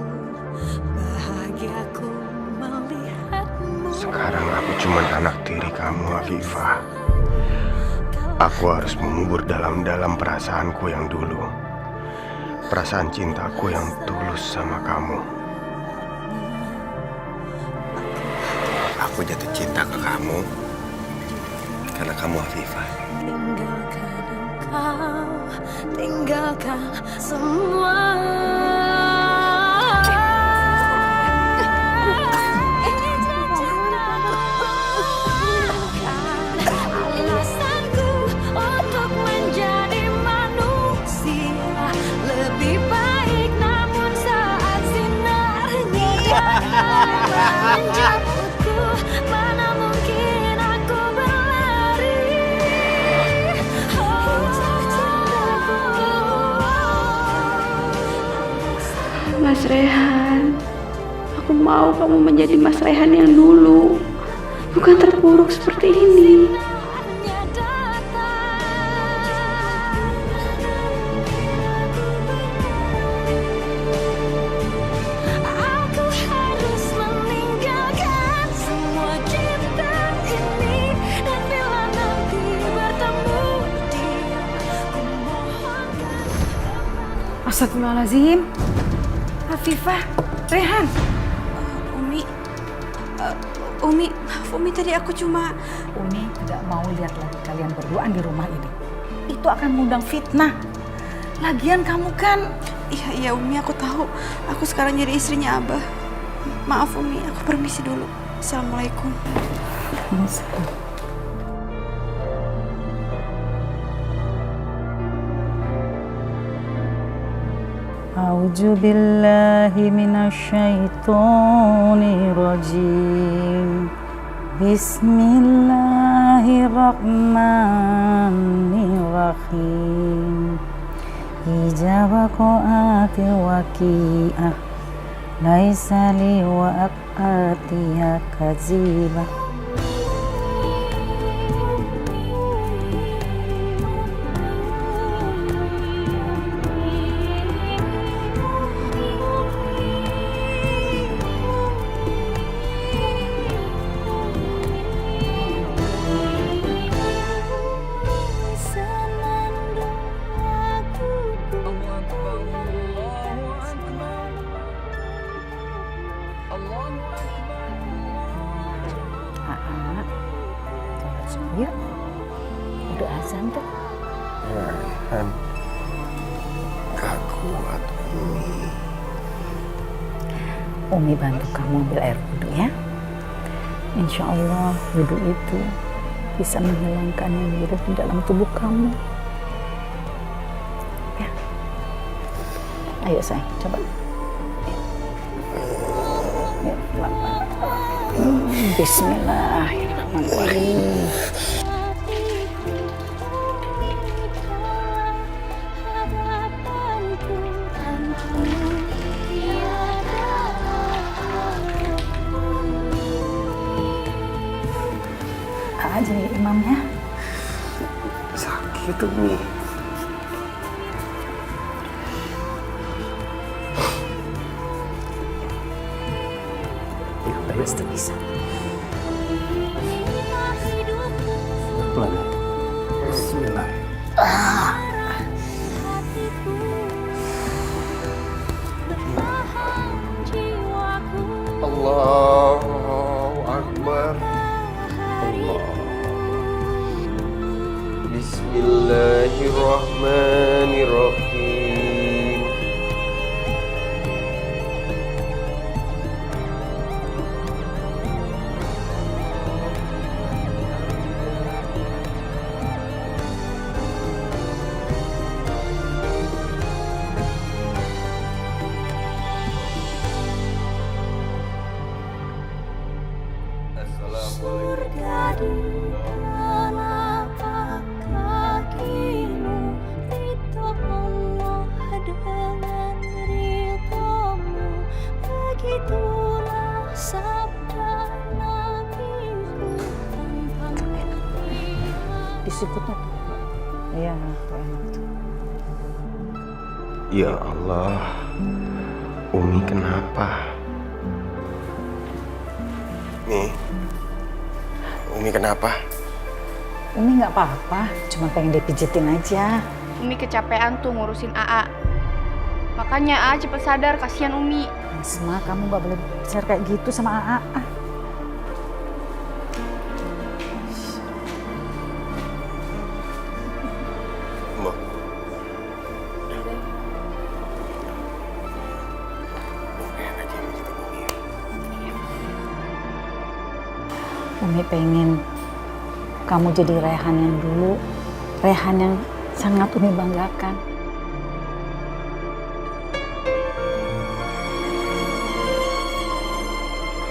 Bahagiaku melihatmu. Sekarang aku cuma anak tiri kamu, Afifah. Aku harus mengubur dalam-dalam perasaanku yang dulu. Perasaan cintaku yang tulus sama kamu. Aku jatuh cinta ke kamu karena kamu Afifah. Tinggalkan engkau, tinggalkan semua. Alasanku untuk menjadi manusia lebih baik, namun saat sinarnya menjemputku, mana mungkin aku berlari. Mas Rehan, aku mau kamu menjadi Mas Rehan yang dulu, bukan terpuruk seperti ini. Aku harus meninggalkan semua cinta ini, dan bila nanti bertemu dia, ku mohonkan. Astagfirullahaladzim. Afifah, Rehan. Umi, maaf Umi, tadi aku cuma... Umi tidak mau lihat lagi kalian berduaan di rumah ini. Itu akan mengundang fitnah. Lagian kamu kan... Iya Umi, aku tahu. Aku sekarang jadi istrinya Abah. Maaf Umi, aku permisi dulu. Assalamualaikum. A'udzu billahi minasyaitonir rajim. Bismillahirrahmanirrahim. Idza waqa'atil waqi'ah laisa li waqa'atiha kadzibah. Yuk, udah azan tuh. Rehan, gak kuat Umi. Umi bantu kamu ambil air wudhu ya. Insya Allah wudhu itu bisa menghilangkan yang buruk di dalam tubuh kamu. Ya. Ayo sayang, coba. Ya, pelan-pelan. Bismillahirrahmanirrahim. Jadi imamnya sakit Umi. pasti bisa. Pelan. Bismillah. Allahu Akbar. Bismillahirrahmanirrahim. Disikutnya tuh. Iya, enak tuh. Ya Allah, Umi kenapa? Umi kenapa? Umi nggak apa-apa, cuma pengen dipijitin aja. Umi kecapean tuh ngurusin AA. Makanya AA cepet sadar, kasihan Umi. Asma, kamu nggak boleh bicara kayak gitu sama AA. Mbak. Umi pengen kamu jadi Rehan yang dulu, Rehan yang sangat Umi banggakan.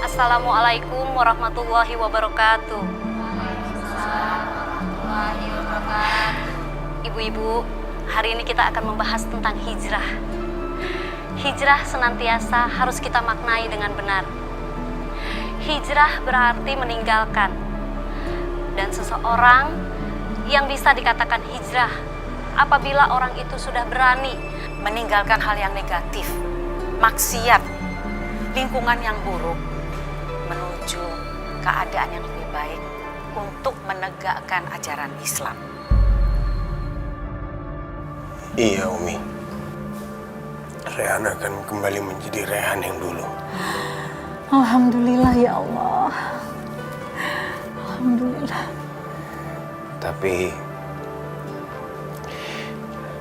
Assalamualaikum warahmatullahi wabarakatuh. Ibu-ibu, hari ini kita akan membahas tentang hijrah. Hijrah senantiasa harus kita maknai dengan benar. Hijrah berarti meninggalkan. Dan seseorang yang bisa dikatakan hijrah apabila orang itu sudah berani meninggalkan hal yang negatif, maksiat, lingkungan yang buruk, menuju keadaan yang lebih baik untuk menegakkan ajaran Islam. Iya Umi, Rehan akan kembali menjadi Rehan yang dulu. Alhamdulillah ya Allah. Alhamdulillah. Tapi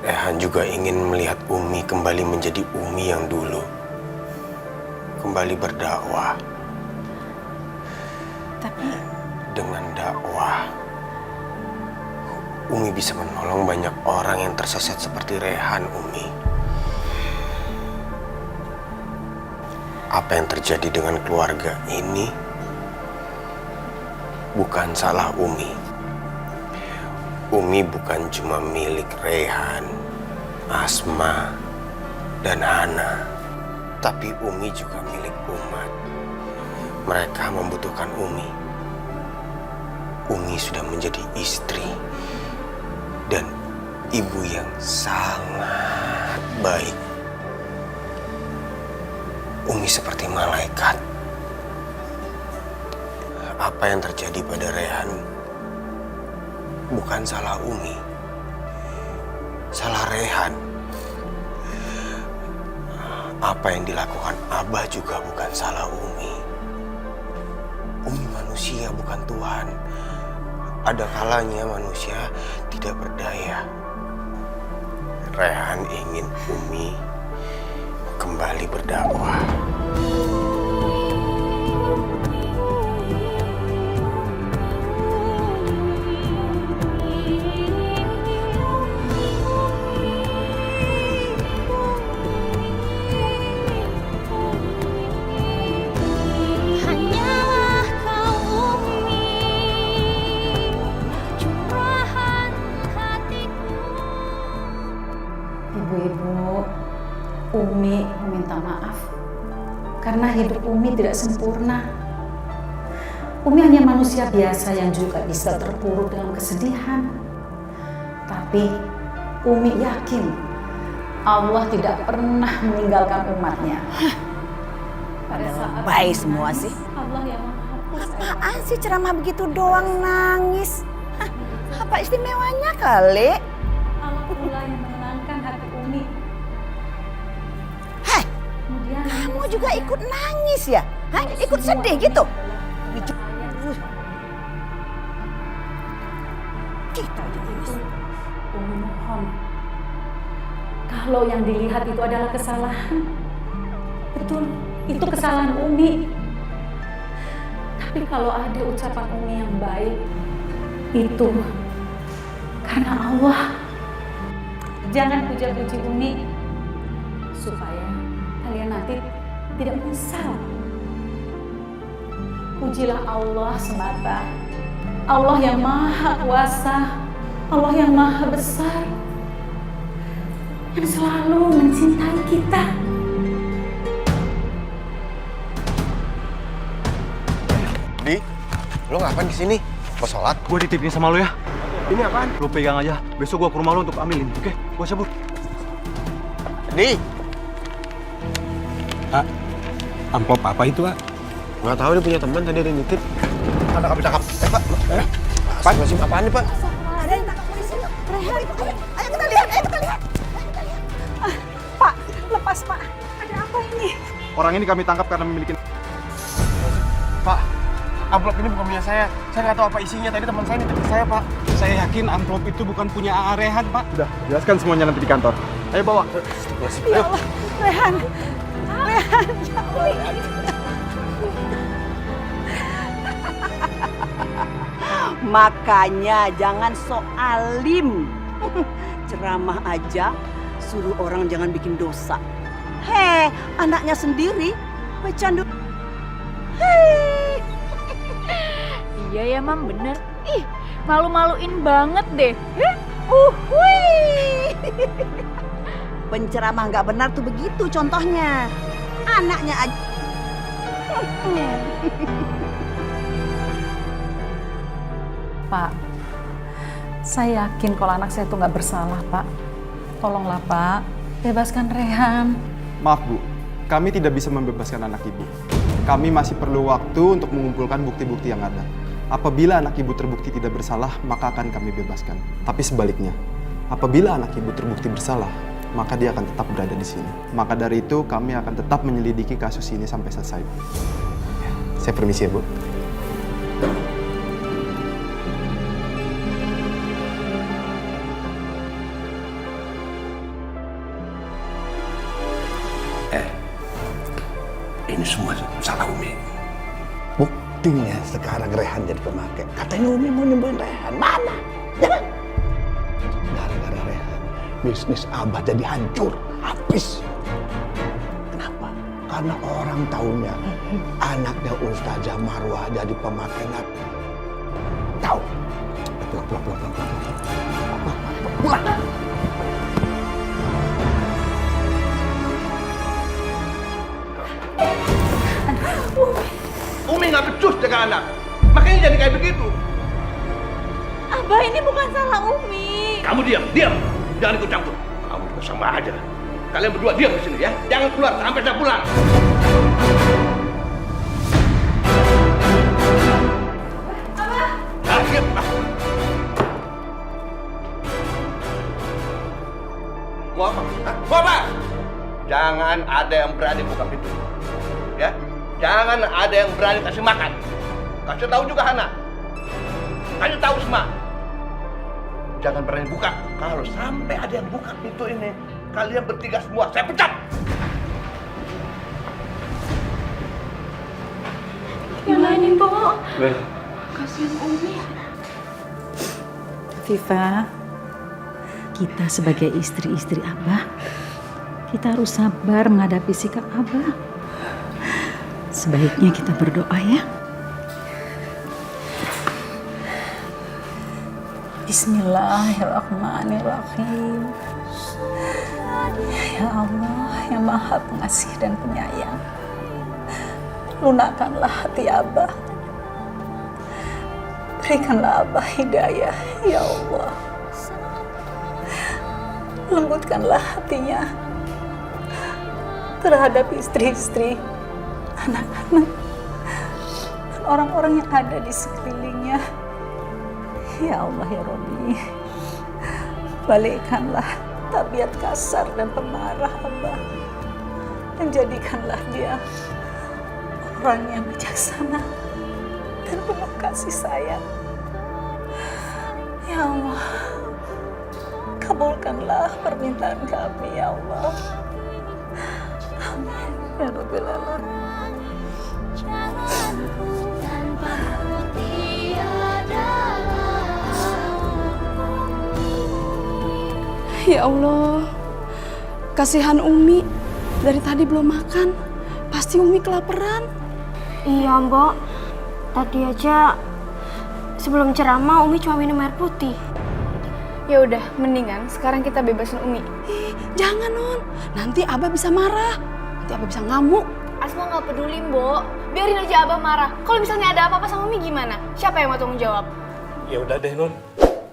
Rehan juga ingin melihat Umi kembali menjadi Umi yang dulu. Kembali berdakwah. Tapi dengan dakwah, Umi bisa menolong banyak orang yang tersesat seperti Rehan, Umi. Apa yang terjadi dengan keluarga ini bukan salah Umi. Umi bukan cuma milik Rehan, Asma, dan Hana, tapi Umi juga milik umat. Mereka membutuhkan Umi. Umi sudah menjadi istri dan ibu yang sangat baik. Umi seperti malaikat. Apa yang terjadi pada Rehan bukan salah Umi, salah Rehan. Apa yang dilakukan Abah juga bukan salah Umi. Umi manusia bukan Tuhan. Ada kalanya manusia tidak berdaya. Rehan ingin Umi kembali berdakwah. karena hidup Umi tidak sempurna. Umi hanya manusia biasa yang juga bisa terpuruk dalam kesedihan. Tapi Umi yakin Allah tidak pernah meninggalkan umatnya. Pada saat Baik semua sih. Allah yang menghapus Apaan sih ceramah begitu doang nangis? Hah, apa istimewanya kali? Allah pula yang menenangkan hati Umi. Heh, kamu juga ikut nangis ya? Hah, ikut sedih gitu? Kita aja nangis. Umi mohon, kalau yang dilihat itu adalah kesalahan, betul, itu kesalahan Umi. Tapi kalau ada ucapan Umi yang baik, itu karena Allah. Jangan puja-puji Umi, supaya kalian nanti tidak menyesal. Pujilah Allah semata, Allah yang maha kuasa, Allah yang maha besar, yang selalu mencintai kita. Di, lo ngapain di sini? Mau sholat? Gue dititipin sama lo ya. Ini apaan? Lo pegang aja. Besok gue ke rumah lo untuk ambilin, oke? Gue cabut. Di. Pak, amplop apa itu, Pak? Nggak tahu, dia punya teman tadi ada yang nitip. Ada cakap. Pak. Pak, masih apaan nih, Pak? Ada yang tangkap polisi. Rehan, ayo kita lihat, Pak, lepas Pak. Ada apa ini? Orang ini kami tangkap karena memiliki... Pak, amplop ini bukan punya saya. Saya nggak tahu apa isinya. Tadi teman saya nitip ke saya, Pak. Saya yakin amplop itu bukan punya A.A. Rehan, Pak. Udah, jelaskan semuanya nanti di kantor. Ayo bawa. Ya Allah, Rehan. Rehan, ya Allah. Makanya jangan sok alim. Ceramah aja, suruh orang jangan bikin dosa. Heh, anaknya sendiri bercanda. Hei. Iya ya Mam, bener. Ih, malu-maluin banget deh. Penceramah nggak benar tuh begitu contohnya. Anaknya aja. Pak, saya yakin kalau anak saya itu nggak bersalah, Pak. Tolonglah, Pak, bebaskan Rehan. Maaf, Bu. Kami tidak bisa membebaskan anak Ibu. Kami masih perlu waktu untuk mengumpulkan bukti-bukti yang ada. Apabila anak Ibu terbukti tidak bersalah, maka akan kami bebaskan. Tapi sebaliknya, apabila anak Ibu terbukti bersalah, maka dia akan tetap berada di sini. Maka dari itu, kami akan tetap menyelidiki kasus ini sampai selesai. Saya permisi ya, Bu. Ini semua salah Umi. Buktinya sekarang Rehan jadi pemakai. Katanya Umi mau nyembuhin Rehan. Mana? Ya kan? Gara-gara Rehan, bisnis Abah jadi hancur, habis. Kenapa? Karena orang tahunya anaknya Ustazah Marwah jadi pemakai narkoba. Tahu? Pulang. Umi nggak becus jaga anak, makanya jadi kayak begitu. Abah, ini bukan salah Umi. Kamu diam, jangan ikut campur. Kamu juga sama aja. Kalian berdua diam di sini ya, jangan keluar sampai saya pulang. Abah. Diam. Mau apa? Mau apa? Jangan ada yang berani buka pintu. Ya, jangan ada yang berani kasih makan. Kasih tahu juga Hana. Kasih tahu semua. Jangan berani buka. Kalau sampai ada yang buka pintu ini, kalian bertiga semua saya pecat. Gimana nih, Bo? Kasihan Umi. Viva, kita sebagai istri-istri Abah, kita harus sabar menghadapi sikap Abah. Sebaiknya kita berdoa ya. Bismillahirrahmanirrahim. Ya Allah yang Maha Pengasih dan Penyayang, lunakkanlah hati Abah. Berikanlah Abah hidayah, ya Allah. Lembutkanlah hatinya terhadap istri-istri, anak-anak, dan orang-orang yang ada di sekelilingnya. Ya Allah, ya Rabbi, balikkanlah tabiat kasar dan pemarah Abah, dan jadikanlah dia orang yang bijaksana dan penuh kasih sayang. Ya Allah, kabulkanlah permintaan kami, ya Allah. Amin ya Rabbil Alamin. Ya Allah, kasihan Umi. Dari tadi belum makan. Pasti Umi kelaparan. Iya, Mbok. Tadi aja sebelum ceramah Umi cuma minum air putih. Ya udah, mendingan sekarang kita bebasin Umi. Jangan, Non. Nanti Abah bisa marah. Nanti Abah bisa ngamuk. Asma nggak peduli, Mbok. Biarin aja Abah marah. Kalau misalnya ada apa-apa sama Umi gimana? Siapa yang mau tanggung jawab? Ya udah deh, Non.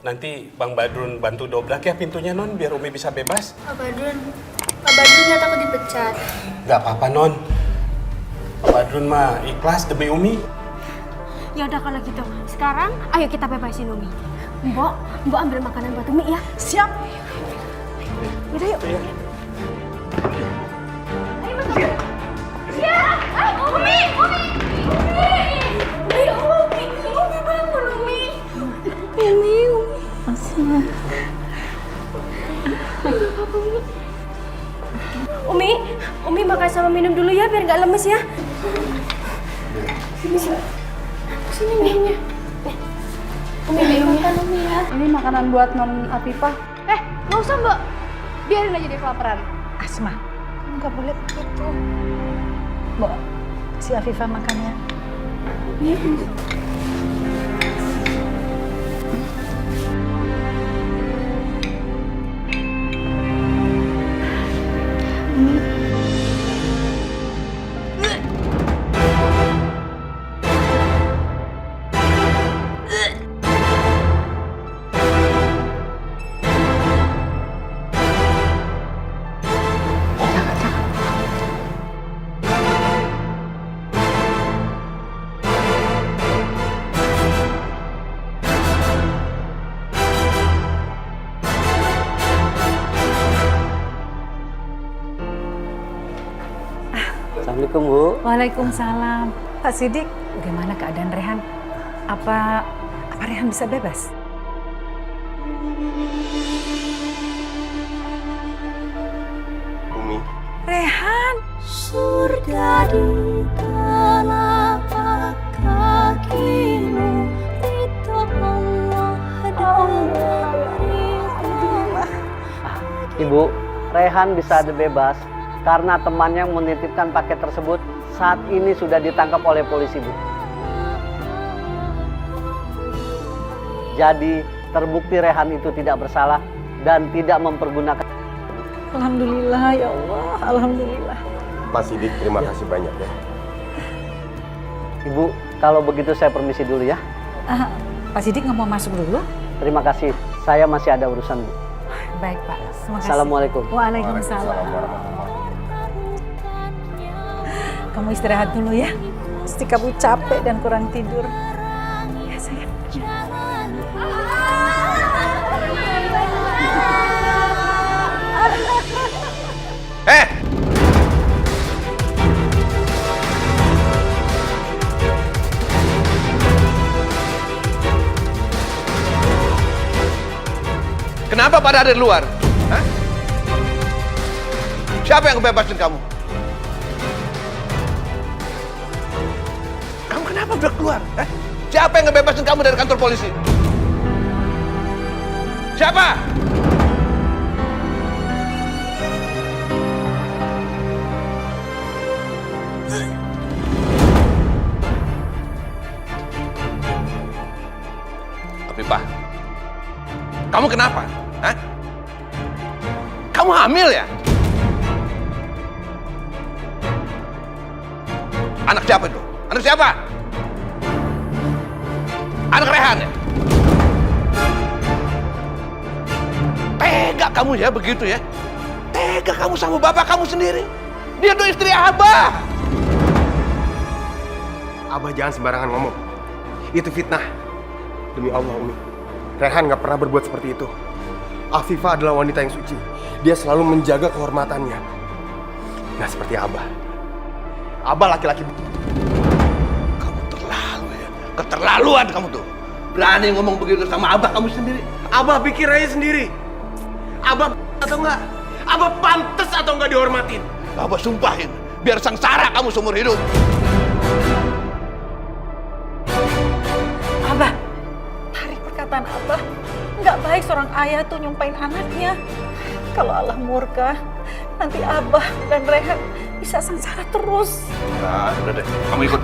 Nanti Bang Badrun bantu dobrak ya pintunya, Non, biar Umi bisa bebas. Pak Badrun nggak takut dipecat? Gak apa-apa, Non. Pak Badrun mah ikhlas demi Umi. Ya udah kalau gitu. Sekarang ayo kita bebasin Umi. Mbok ambil makanan buat Umi ya. Siap. Yaudah yuk. Iya. Ayo masuk. Ya, Umi bangun Umi. Asma. Umi makan sama minum dulu ya biar nggak lemes ya. Sini minumnya. Umi makan Umi ya. Ini makanan buat Non Afifah. Nggak usah, Mbak. Biarin aja dia kelaparan. Asma, kamu nggak boleh begitu. Mbok, si Afifah makannya. Assalamualaikum, Bu. Waalaikumsalam. Pak Sidik, bagaimana keadaan Rehan? Apa Rehan bisa bebas? Umi. Rehan! Surga di telapak kakimu, ridho Allah dan ridho. Ibu, Rehan bisa bebas karena temannya menitipkan paket tersebut saat ini sudah ditangkap oleh polisi, Bu. Jadi terbukti Rehan itu tidak bersalah dan tidak mempergunakan. Alhamdulillah ya Allah, alhamdulillah. Pak Sidik, terima kasih banyak ya. Ibu, kalau begitu saya permisi dulu ya. Pak Sidik nggak mau masuk dulu? Terima kasih, saya masih ada urusan, Bu. Baik Pak, terima kasih. Assalamualaikum. Waalaikumsalam. Kamu istirahat dulu ya. Pasti kamu capek dan kurang tidur. Ya sayang. Kenapa pada ada di luar? Hah? Siapa yang ngebebasin kamu? Kamu kenapa udah keluar? Siapa yang ngebebasin kamu dari kantor polisi? Siapa? Afifah, kamu kenapa? Hah? Kamu hamil ya? Anak siapa itu? Anak siapa? Anak Rehan ya? Tega kamu ya begitu ya? Tega kamu sama bapak kamu sendiri. Dia tuh istri Abah. Abah jangan sembarangan ngomong. Itu fitnah. Demi Allah, Umi. Rehan nggak pernah berbuat seperti itu. Afifah adalah wanita yang suci. Dia selalu menjaga kehormatannya. Nah, seperti Abah. Abah laki-laki. Kamu terlalu ya. Keterlaluan kamu tuh. Berani ngomong begitu sama Abah kamu sendiri. Abah pikir aja sendiri. Abah atau enggak? Abah pantas atau enggak dihormatin? Abah sumpahin. Biar sengsara kamu seumur hidup. Abah, tarik perkataan Abah. Nggak baik seorang ayah tuh nyumpain anaknya. Kalau Allah murka, nanti Abah dan Rehan bisa sengsara terus. Nah, udah deh. Kamu ikut.